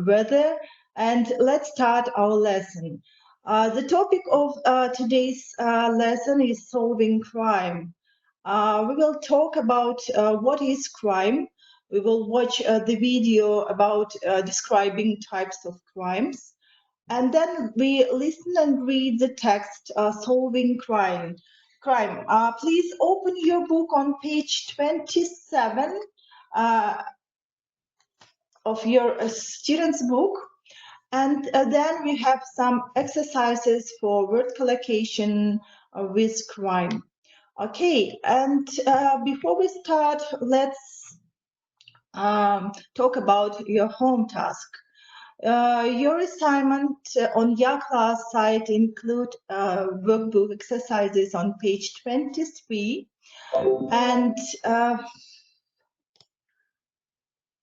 weather, and let's start our lesson. The topic of today's lesson is solving crime. We will talk about what is crime. We will watch the video about describing types of crimes. And then we listen and read the text, solving crime. Please open your book on page 27 of your student's book. And then we have some exercises for word collocation with crime. Okay, and before we start, let's talk about your home task. Your assignment on your class site include workbook exercises on page 23,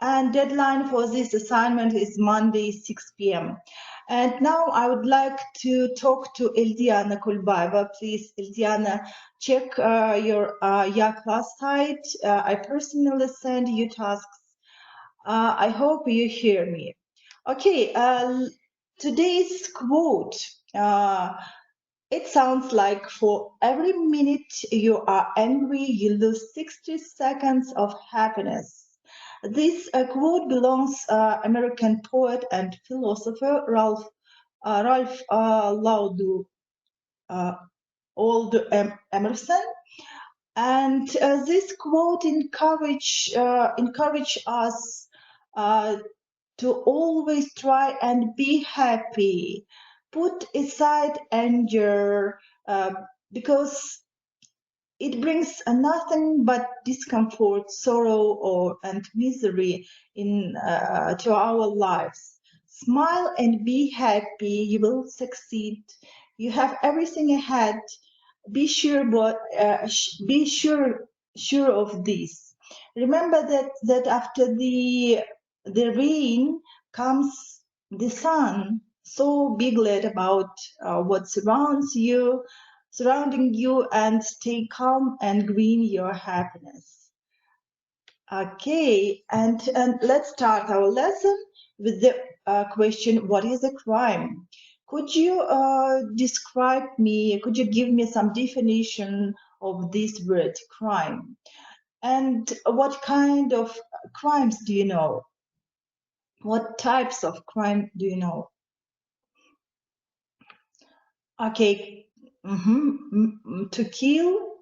and deadline for this assignment is Monday, 6 p.m. And now I would like to talk to Eldiana Kulbaeva. Please, Eldiana, check your class site. I personally send you tasks. I hope you hear me. Okay, today's quote. It sounds like for every minute you are angry, you lose 60 seconds of happiness. This quote belongs American poet and philosopher Ralph Waldo Emerson, and this quote encourage us to always try and be happy. Put aside anger because it brings nothing but discomfort, sorrow, and misery to our lives. Smile and be happy. You will succeed. You have everything ahead. Be sure, be sure of this. Remember that after the rain comes the sun. So be glad about what surrounding you, and stay calm and green your happiness. Okay, and let's start our lesson with the question, what is a crime? Could you could you give me some definition of this word crime? And what kind of crimes do you know? What types of crime do you know? Okay, to kill,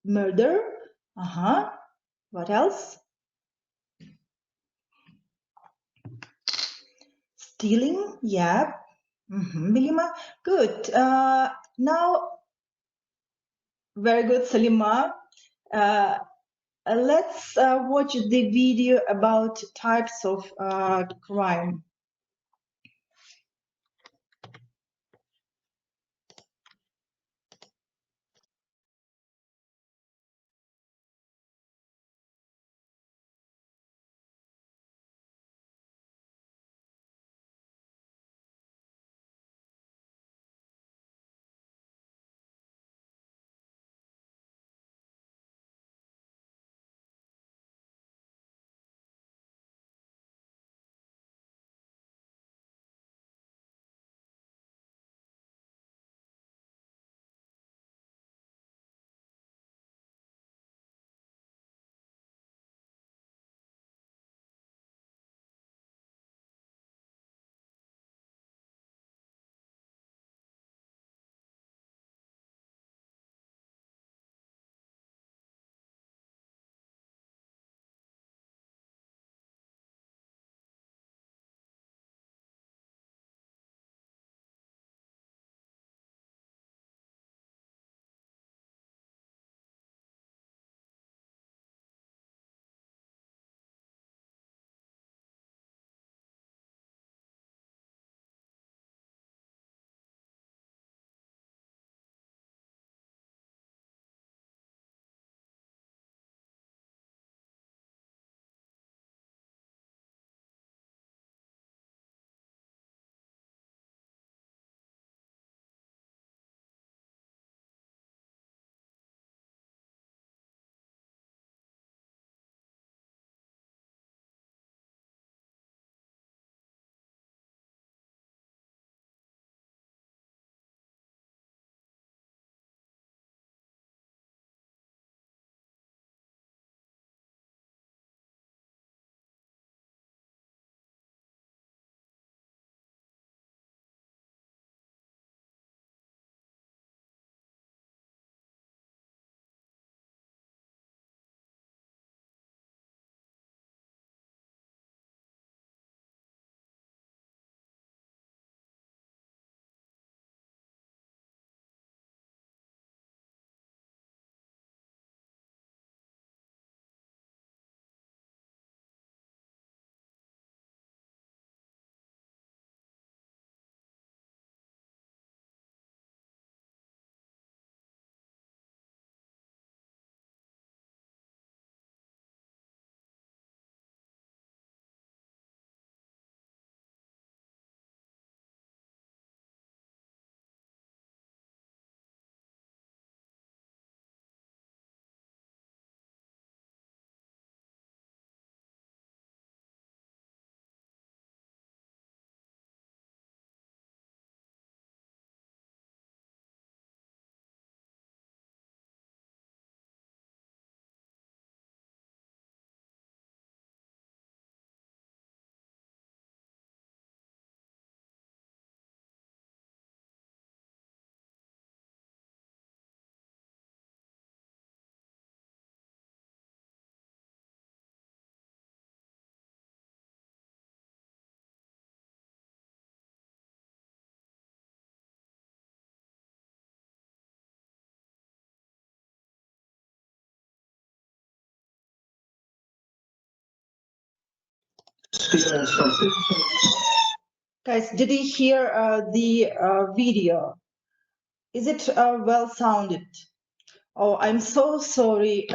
murder, what else? Stealing, yeah. Bilima, good. Now, very good, Salima. Let's watch the video about types of crime. Guys, did you hear the video? Is it well sounded? Oh, I'm so sorry.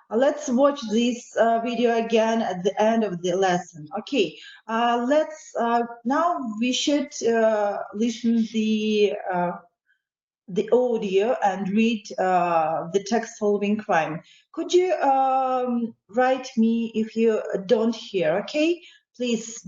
Let's watch this video again at the end of the lesson. Okay, let's now we should listen the audio and read the text following crime. Could you write me if you don't hear? Okay, please.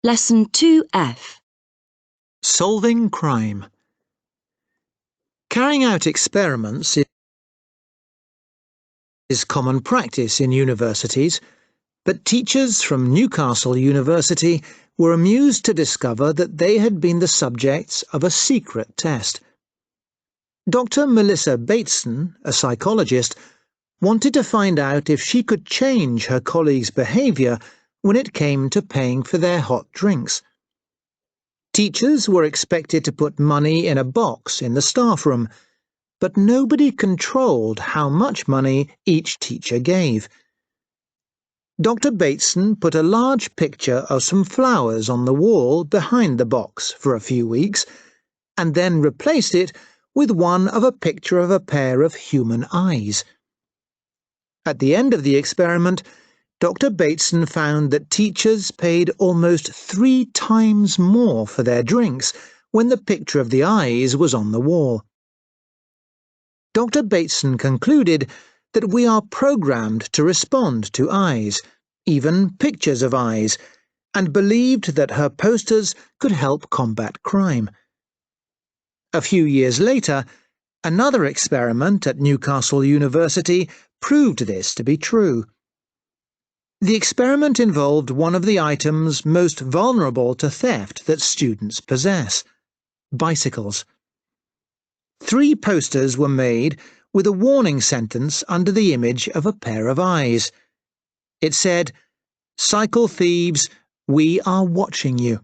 Lesson 2F. Solving crime. Carrying out experiments is common practice in universities, but teachers from Newcastle University were amused to discover that they had been the subjects of a secret test. Dr. Melissa Bateson, a psychologist, wanted to find out if she could change her colleagues' behaviour when it came to paying for their hot drinks. Teachers were expected to put money in a box in the staff room, but nobody controlled how much money each teacher gave. Dr. Bateson put a large picture of some flowers on the wall behind the box for a few weeks, and then replaced it with one of a picture of a pair of human eyes. At the end of the experiment, Dr. Bateson found that teachers paid almost 3 times more for their drinks when the picture of the eyes was on the wall. Dr. Bateson concluded that we are programmed to respond to eyes, even pictures of eyes, and believed that her posters could help combat crime. A few years later, another experiment at Newcastle University proved this to be true. The experiment involved one of the items most vulnerable to theft that students possess: bicycles. 3 posters were made with a warning sentence under the image of a pair of eyes. It said, "Cycle thieves, we are watching you."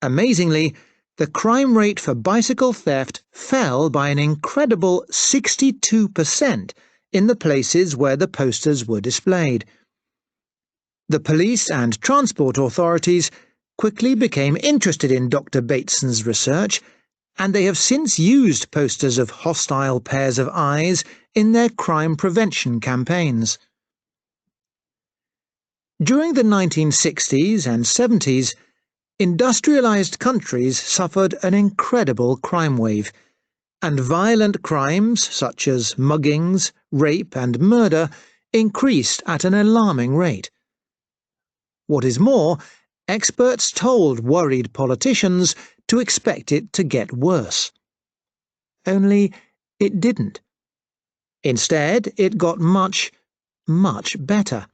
Amazingly, the crime rate for bicycle theft fell by an incredible 62% in the places where the posters were displayed. The police and transport authorities quickly became interested in Dr. Bateson's research, and they have since used posters of hostile pairs of eyes in their crime prevention campaigns. During the 1960s and 70s, industrialized countries suffered an incredible crime wave, and violent crimes such as muggings, rape and murder increased at an alarming rate. What is more, experts told worried politicians to expect it to get worse. Only it didn't. Instead, it got much, much better.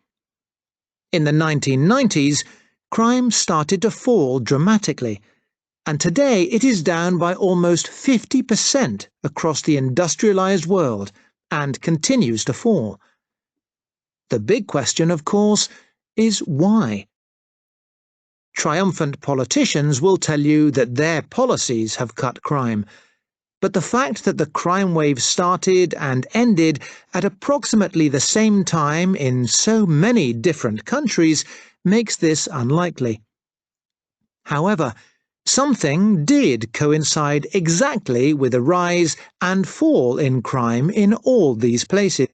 In the 1990s, crime started to fall dramatically, and today it is down by almost 50% across the industrialized world, and continues to fall. The big question, of course, is why? Triumphant politicians will tell you that their policies have cut crime, but the fact that the crime wave started and ended at approximately the same time in so many different countries makes this unlikely. However, something did coincide exactly with a rise and fall in crime in all these places.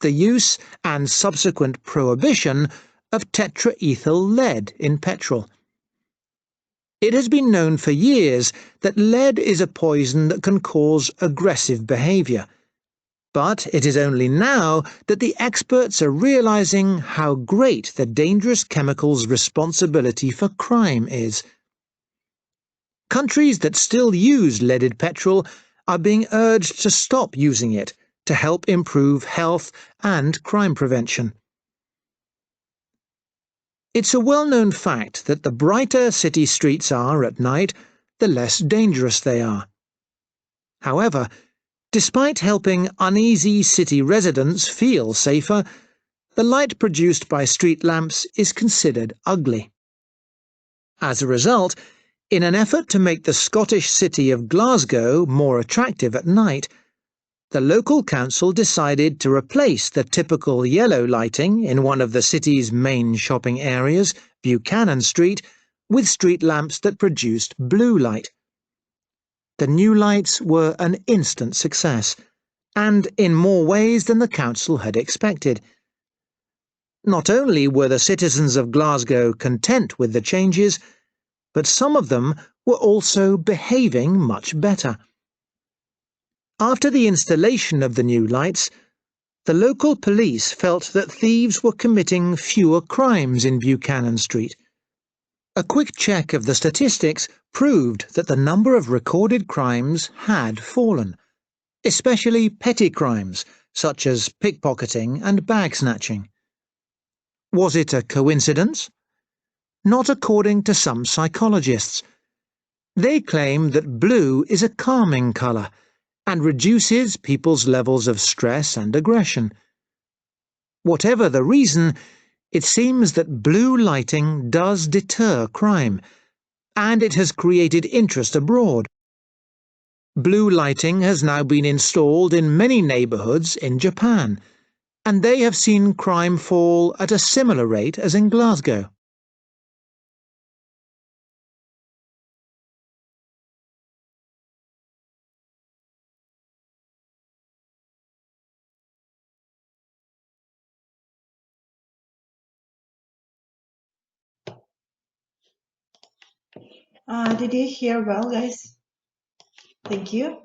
The use and subsequent prohibition of tetraethyl lead in petrol. It has been known for years that lead is a poison that can cause aggressive behaviour, but it is only now that the experts are realising how great the dangerous chemical's responsibility for crime is. Countries that still use leaded petrol are being urged to stop using it to help improve health and crime prevention. It's a well-known fact that the brighter city streets are at night, the less dangerous they are. However, despite helping uneasy city residents feel safer, the light produced by street lamps is considered ugly. As a result, in an effort to make the Scottish city of Glasgow more attractive at night, the local council decided to replace the typical yellow lighting in one of the city's main shopping areas, Buchanan Street, with street lamps that produced blue light. The new lights were an instant success, and in more ways than the council had expected. Not only were the citizens of Glasgow content with the changes, but some of them were also behaving much better. After the installation of the new lights, the local police felt that thieves were committing fewer crimes in Buchanan Street. A quick check of the statistics proved that the number of recorded crimes had fallen, especially petty crimes such as pickpocketing and bag snatching. Was it a coincidence? Not according to some psychologists. They claim that blue is a calming colour and reduces people's levels of stress and aggression. Whatever the reason, it seems that blue lighting does deter crime, and it has created interest abroad. Blue lighting has now been installed in many neighbourhoods in Japan, and they have seen crime fall at a similar rate as in Glasgow. Did you hear well, guys? Thank you.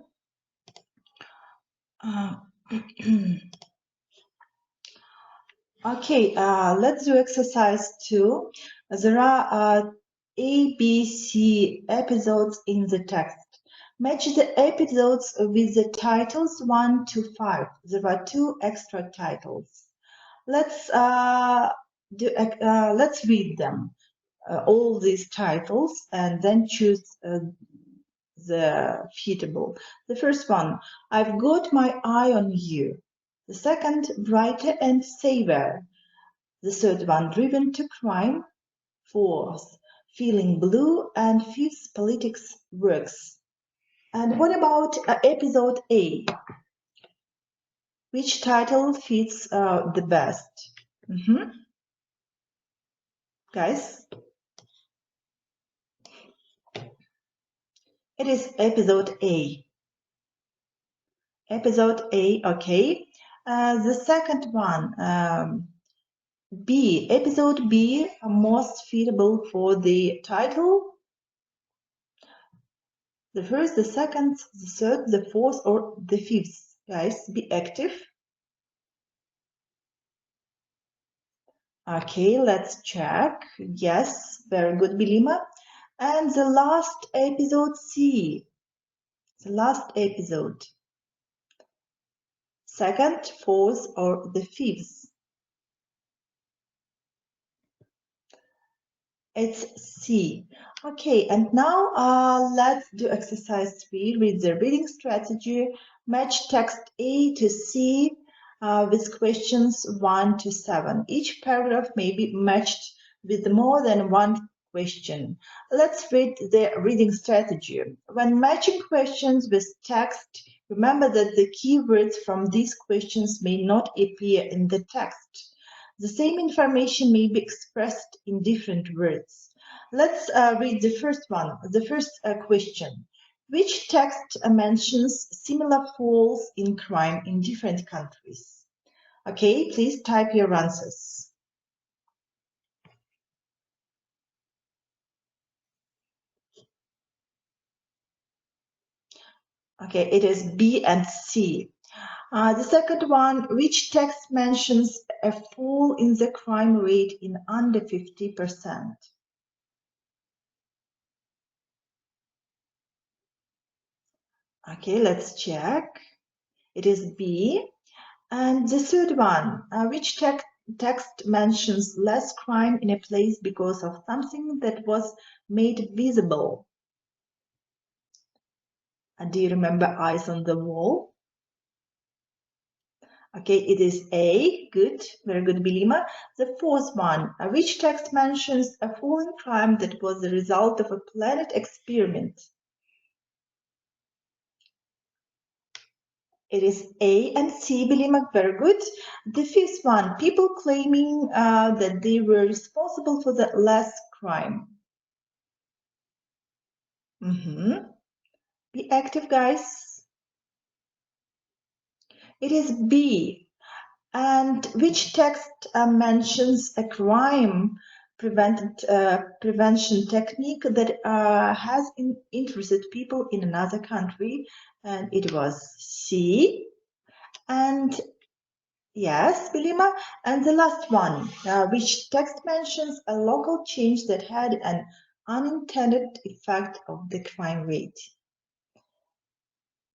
Okay, let's do exercise 2. There are A, B, C episodes in the text. Match the episodes with the titles 1 to 5. There are 2 extra titles. Let's read them, all these titles, and then choose the suitable. The first one, I've got my eye on you. The second, brighter and saver. The third one, driven to crime. Fourth, feeling blue. And fifth, politics works. And what about episode A? Which title fits the best? Guys? It is episode A. Episode A, okay. The second one, B, episode B, most suitable for the title. The first, the second, the third, the fourth, or the fifth. Guys, be active. Okay, let's check. Yes, very good, Bilima. And the last episode, C. The last episode. Second, fourth, or the fifth. It's C. Okay, and now let's do exercise 3. Read the reading strategy. Match text A to C with questions 1 to 7. Each paragraph may be matched with more than one question. Let's read the reading strategy. When matching questions with text, remember that the keywords from these questions may not appear in the text. The same information may be expressed in different words. Let's read the first one, the first question. Which text mentions similar falls in crime in different countries? Okay, please type your answers. Okay, it is B and C. The second one, which text mentions a fall in the crime rate in under 50%? Okay, let's check. It is B. And the third one, which text mentions less crime in a place because of something that was made visible? Do you remember Eyes on the Wall? Okay, it is A. Good, very good, Bilima. The fourth one, which text mentions a fall in crime that was the result of a planned experiment? It is A and C, Bilima, very good. The fifth one, people claiming that they were responsible for the less crime. Be active, guys. It is B. And which text mentions a crime prevention technique that has interested people in another country? And it was C. And yes, Bilima. And the last one, which text mentions a local change that had an unintended effect of the crime rate?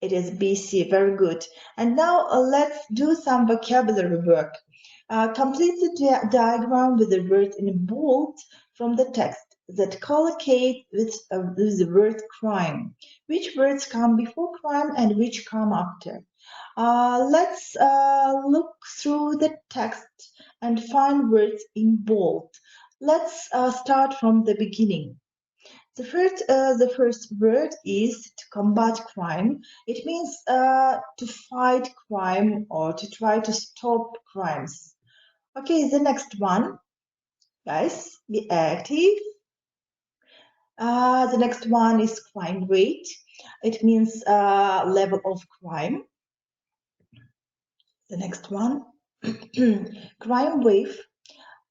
It is BC, very good. And now let's do some vocabulary work. Complete the diagram with the word in bold from the text that collocate with the word crime. Which words come before crime and which come after? Let's look through the text and find words in bold. Let's start from the beginning. The first word is to combat crime. It means to fight crime or to try to stop crimes. Okay, the next one, guys, be active. The next one is crime rate. It means level of crime. The next one, crime wave.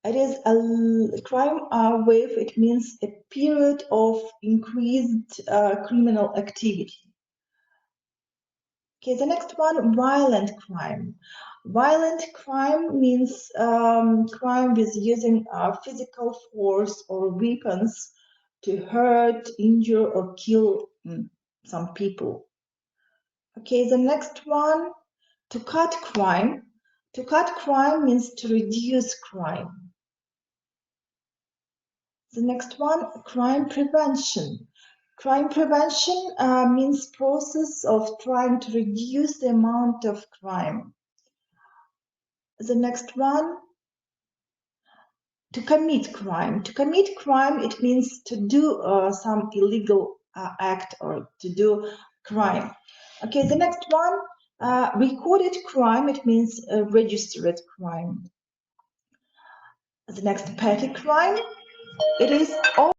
It is a crime wave. It means a period of increased criminal activity. Okay, the next one, violent crime. Violent crime means crime with using physical force or weapons to hurt, injure, or kill some people. Okay, the next one, to cut crime. To cut crime means to reduce crime. The next one, crime prevention. Crime prevention means process of trying to reduce the amount of crime. The next one, to commit crime. To commit crime, it means to do some illegal act or to do crime. Okay, the next one, recorded crime, it means registered crime. The next, petty crime, it is all